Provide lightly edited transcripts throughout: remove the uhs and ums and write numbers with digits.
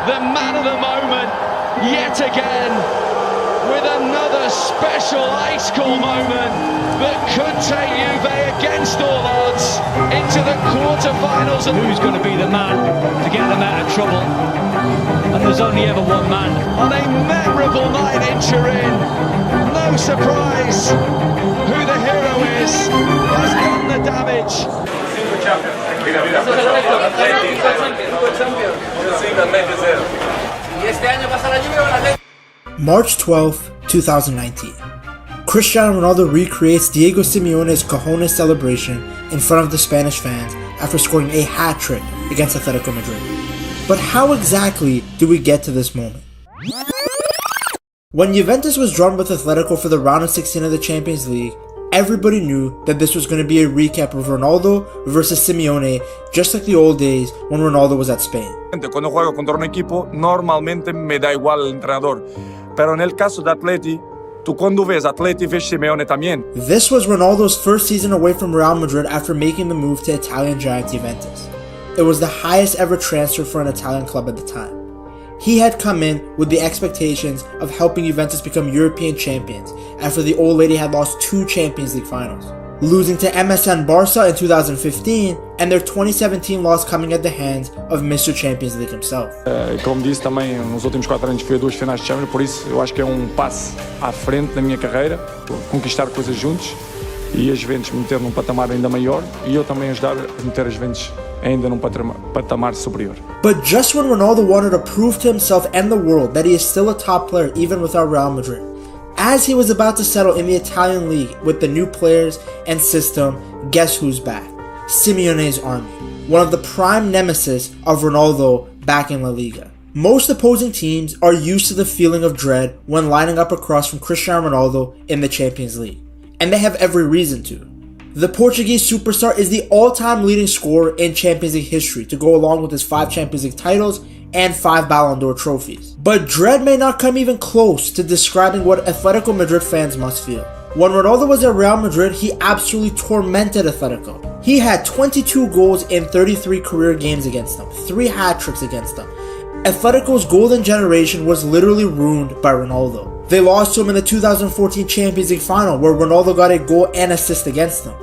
the man of the moment, yet again, with another special ice-cold moment that could take Juve against all odds into the quarter-finals. Who's going to be the man to get them out of trouble? And there's only ever one man. On a memorable night in Turin, no surprise who the hero is, has done the damage. March 12, 2019. Cristiano Ronaldo recreates Diego Simeone's cojones celebration in front of the Spanish fans after scoring a hat-trick against Atletico Madrid. But how exactly do we get to this moment? When Juventus was drawn with Atletico for the round of 16 of the Champions League, everybody knew that this was going to be a recap of Ronaldo versus Simeone, just like the old days when Ronaldo was at Spain. Cuando juego contra un equipo, normalmente me da igual el entrenador. Pero en el caso de Atleti, tú cuando ves Atleti ves Simeone también. This was Ronaldo's first season away from Real Madrid after making the move to Italian giant Juventus. It was the highest ever transfer for an Italian club at the time. He had come in with the expectations of helping Juventus become European champions after the old lady had lost 2 Champions League finals, losing to MSN Barca in 2015 and their 2017 loss coming at the hands of Mr. Champions League himself. Como disse também, nos últimos 4 anos fui a 2 finais de Champions, por isso eu acho que é passo à frente na minha carreira, conquistar coisas juntos e a Juventus me meter num patamar ainda maior e eu também ajudar a meter a Juventus ainda num patamar superior. But just when Ronaldo wanted to prove to himself and the world that he is still a top player even without Real Madrid, as he was about to settle in the Italian league with the new players and system, guess who's back? Simeone's army, one of the prime nemesis of Ronaldo back in La Liga. Most opposing teams are used to the feeling of dread when lining up across from Cristiano Ronaldo in the Champions League, and they have every reason to. The Portuguese superstar is the all-time leading scorer in Champions League history to go along with his 5 Champions League titles and 5 Ballon d'Or trophies. But dread may not come even close to describing what Atletico Madrid fans must feel. When Ronaldo was at Real Madrid, he absolutely tormented Atletico. He had 22 goals in 33 career games against them, 3 hat-tricks against them. Atletico's golden generation was literally ruined by Ronaldo. They lost to him in the 2014 Champions League final where Ronaldo got a goal and assist against them.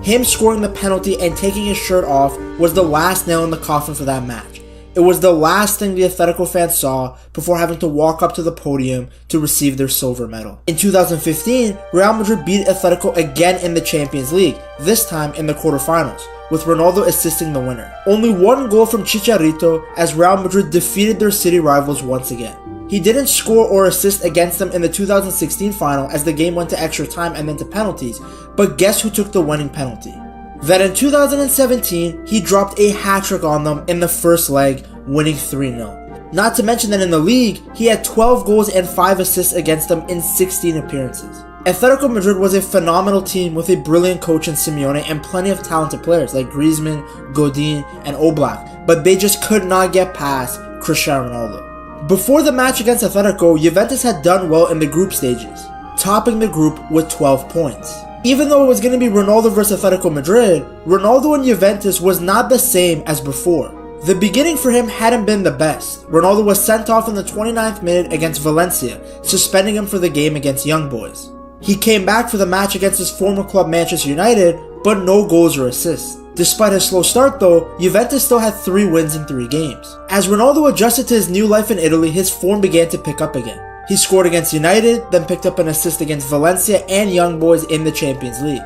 Him scoring the penalty and taking his shirt off was the last nail in the coffin for that match. It was the last thing the Atletico fans saw before having to walk up to the podium to receive their silver medal. In 2015, Real Madrid beat Atletico again in the Champions League, this time in the quarterfinals, with Ronaldo assisting the winner. Only 1 goal from Chicharito as Real Madrid defeated their city rivals once again. He didn't score or assist against them in the 2016 final as the game went to extra time and then to penalties, but guess who took the winning penalty? Then in 2017, he dropped a hat-trick on them in the first leg, winning 3-0. Not to mention that in the league, he had 12 goals and 5 assists against them in 16 appearances. Atletico Madrid was a phenomenal team with a brilliant coach in Simeone and plenty of talented players like Griezmann, Godin, and Oblak, but they just could not get past Cristiano Ronaldo. Before the match against Atletico, Juventus had done well in the group stages, topping the group with 12 points. Even though it was going to be Ronaldo versus Atletico Madrid, Ronaldo and Juventus was not the same as before. The beginning for him hadn't been the best. Ronaldo was sent off in the 29th minute against Valencia, suspending him for the game against Young Boys. He came back for the match against his former club Manchester United, but no goals or assists. Despite his slow start though, Juventus still had 3 wins in 3 games. As Ronaldo adjusted to his new life in Italy, his form began to pick up again. He scored against United, then picked up an assist against Valencia and Young Boys in the Champions League.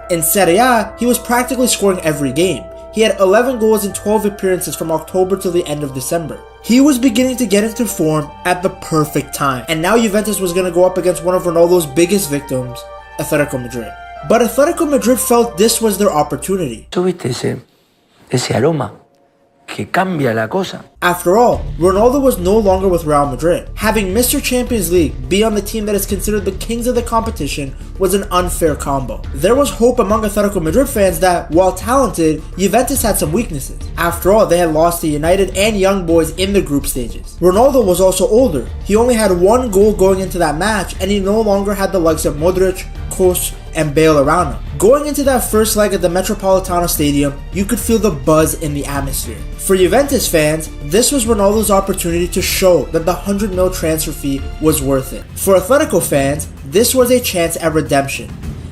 In Serie A, he was practically scoring every game. He had 11 goals in 12 appearances from October to the end of December. He was beginning to get into form at the perfect time, and now Juventus was going to go up against one of Ronaldo's biggest victims, Atletico Madrid. But Atletico Madrid felt this was their opportunity. ¿Tuviste ese aroma que cambia la cosa? After all, Ronaldo was no longer with Real Madrid. Having Mr. Champions League be on the team that is considered the kings of the competition was an unfair combo. There was hope among Atletico Madrid fans that, while talented, Juventus had some weaknesses. After all, they had lost to United and Young Boys in the group stages. Ronaldo was also older. He only had 1 goal going into that match, and he no longer had the likes of Modric, Kroos, and Bale around him. Going into that first leg at the Metropolitano Stadium, you could feel the buzz in the atmosphere. For Juventus fans, this was Ronaldo's opportunity to show that the 100 mil transfer fee was worth it. For Atletico fans, this was a chance at redemption.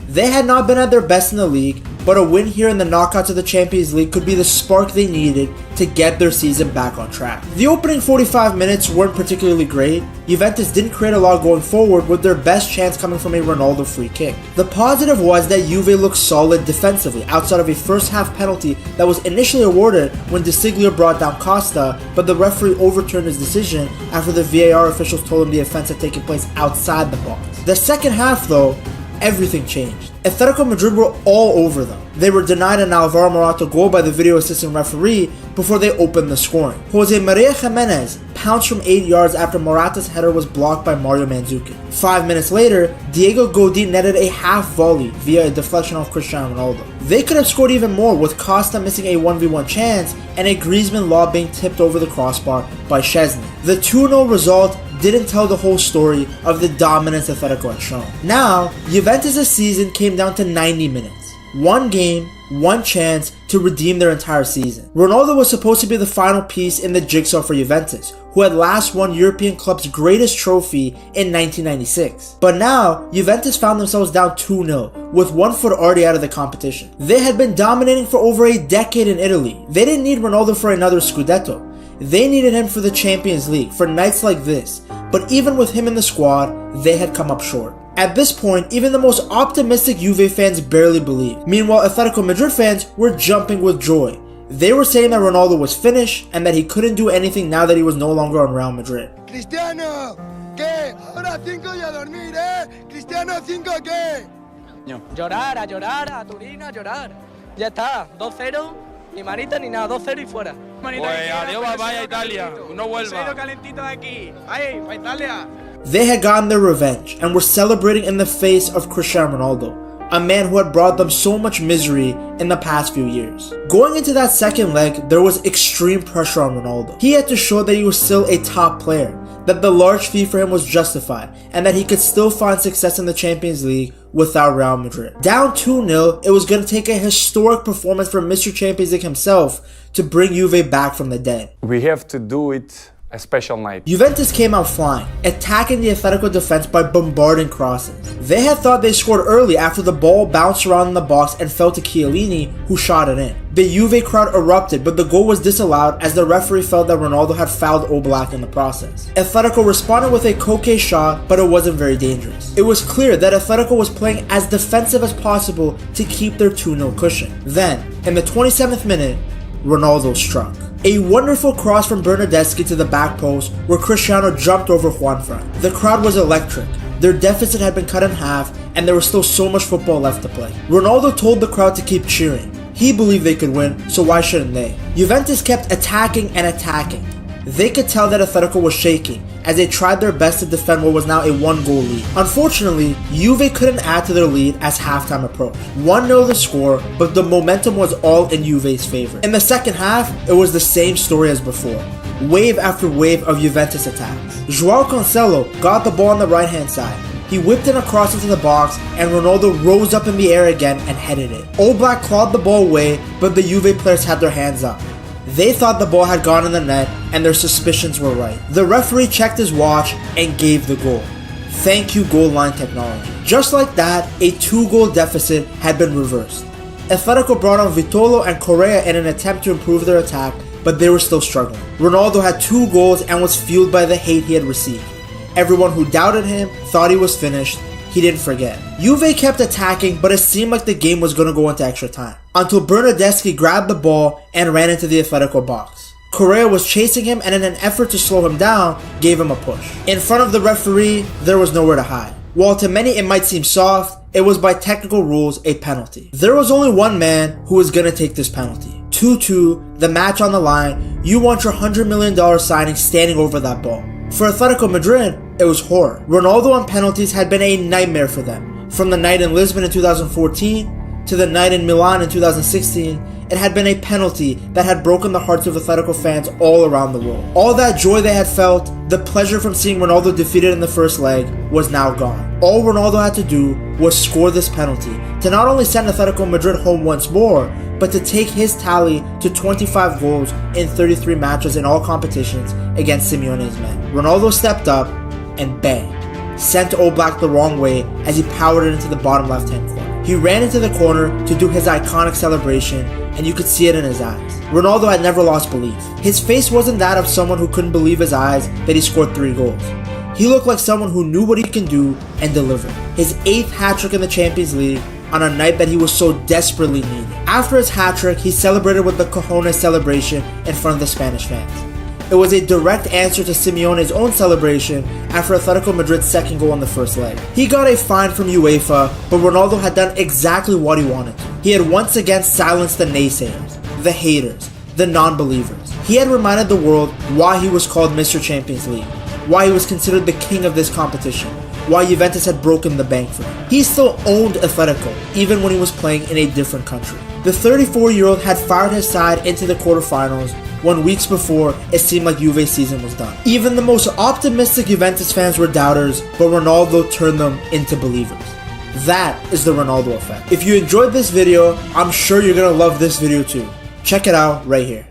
They had not been at their best in the league, but a win here in the knockouts of the Champions League could be the spark they needed to get their season back on track. The opening 45 minutes weren't particularly great. Juventus didn't create a lot going forward, with their best chance coming from a Ronaldo free kick. The positive was that Juve looked solid defensively outside of a first half penalty that was initially awarded when De Siglia brought down Costa, but the referee overturned his decision after the VAR officials told him the offense had taken place outside the box. The second half though, everything changed. Atletico Madrid were all over them. They were denied an Alvaro Morata goal by the video assistant referee before they opened the scoring. Jose Maria Jimenez pounced from 8 yards after Morata's header was blocked by Mario Mandzukic. 5 minutes later, Diego Godin netted a half volley via a deflection off Cristiano Ronaldo. They could have scored even more, with Costa missing a 1v1 chance and a Griezmann lob being tipped over the crossbar by Szczesny. The 2-0 result didn't tell the whole story of the dominance Atletico had shown. Now, Juventus' season came down to 90 minutes. One game, one chance to redeem their entire season. Ronaldo was supposed to be the final piece in the jigsaw for Juventus, who had last won European club's greatest trophy in 1996. But now, Juventus found themselves down 2-0, with 1 foot already out of the competition. They had been dominating for over a decade in Italy. They didn't need Ronaldo for another Scudetto. They needed him for the Champions League, for nights like this. But even with him in the squad, they had come up short. At this point, even the most optimistic Juve fans barely believed. Meanwhile, Atletico Madrid fans were jumping with joy. They were saying that Ronaldo was finished and that he couldn't do anything now that he was no longer on Real Madrid. Cristiano, ¿qué? Ahora 5 y a dormir, ¿eh? Cristiano, 5, ¿qué? Llorar, a Turín, a llorar. Ya está, 2-0, ni manita ni nada, 2-0 y fuera. Pues adiós, vaya Italia, no vuelva. Calentito aquí, ¡ay, pa' Italia! They had gotten their revenge and were celebrating in the face of Cristiano Ronaldo, a man who had brought them so much misery in the past few years. Going into that second leg, there was extreme pressure on Ronaldo. He had to show that he was still a top player, that the large fee for him was justified, and that he could still find success in the Champions League without Real Madrid. Down 2-0, it was going to take a historic performance from Mr. Champions League himself to bring Juve back from the dead. We have to do it a special night. Juventus came out flying, attacking the Atletico defense by bombarding crosses. They had thought they scored early after the ball bounced around in the box and fell to Chiellini, who shot it in. The Juve crowd erupted, but the goal was disallowed as the referee felt that Ronaldo had fouled Oblak in the process. Atletico responded with a Koke shot, but it wasn't very dangerous. It was clear that Atletico was playing as defensive as possible to keep their 2-0 cushion. Then, in the 27th minute, Ronaldo struck. A wonderful cross from Bernardeschi to the back post where Cristiano jumped over Juanfran. The crowd was electric. Their deficit had been cut in half and there was still so much football left to play. Ronaldo told the crowd to keep cheering. He believed they could win, so why shouldn't they? Juventus kept attacking and attacking. They could tell that Atletico was shaking as they tried their best to defend what was now a 1-goal lead. Unfortunately, Juve couldn't add to their lead as halftime approached. 1-0 the score, but the momentum was all in Juve's favor. In the second half, it was the same story as before. Wave after wave of Juventus attacks. Joao Cancelo got the ball on the right-hand side. He whipped it across into the box, and Ronaldo rose up in the air again and headed it. Oblak clawed the ball away, but the Juve players had their hands up. They thought the ball had gone in the net, and their suspicions were right. The referee checked his watch and gave the goal. Thank you, goal line technology. Just like that, a 2-goal deficit had been reversed. Atletico brought on Vitolo and Correa in an attempt to improve their attack, but they were still struggling. Ronaldo had 2 goals and was fueled by the hate he had received. Everyone who doubted him thought he was finished. He didn't forget. Juve kept attacking, but it seemed like the game was going to go into extra time, until Bernardeschi grabbed the ball and ran into the Atletico box. Correa was chasing him and in an effort to slow him down, gave him a push. In front of the referee, there was nowhere to hide. While to many it might seem soft, it was by technical rules a penalty. There was only one man who was going to take this penalty. 2-2, the match on the line, you want your $100 million signing standing over that ball. For Atletico Madrid, it was horror. Ronaldo on penalties had been a nightmare for them. From the night in Lisbon in 2014 to the night in Milan in 2016, it had been a penalty that had broken the hearts of Atletico fans all around the world. All that joy they had felt, the pleasure from seeing Ronaldo defeated in the first leg, was now gone. All Ronaldo had to do was score this penalty to not only send Atletico Madrid home once more, but to take his tally to 25 goals in 33 matches in all competitions against Simeone's men. Ronaldo stepped up and bang, sent Oblak the wrong way as he powered it into the bottom left-hand corner. He ran into the corner to do his iconic celebration, and you could see it in his eyes. Ronaldo had never lost belief. His face wasn't that of someone who couldn't believe his eyes that he scored 3 goals. He looked like someone who knew what he can do and delivered. His 8th hat-trick in the Champions League on a night that he was so desperately needed. After his hat-trick, he celebrated with the cojones celebration in front of the Spanish fans. It was a direct answer to Simeone's own celebration after Atletico Madrid's 2nd goal in the first leg. He got a fine from UEFA, but Ronaldo had done exactly what he wanted to. He had once again silenced the naysayers, the haters, the non-believers. He had reminded the world why he was called Mr. Champions League, why he was considered the king of this competition, why Juventus had broken the bank for him. He still owned Atletico, even when he was playing in a different country. The 34-year-old had fired his side into the quarterfinals when weeks before it seemed like Juve's season was done. Even the most optimistic Juventus fans were doubters, but Ronaldo turned them into believers. That is the Ronaldo effect. If you enjoyed this video, I'm sure you're gonna love this video too. Check it out right here.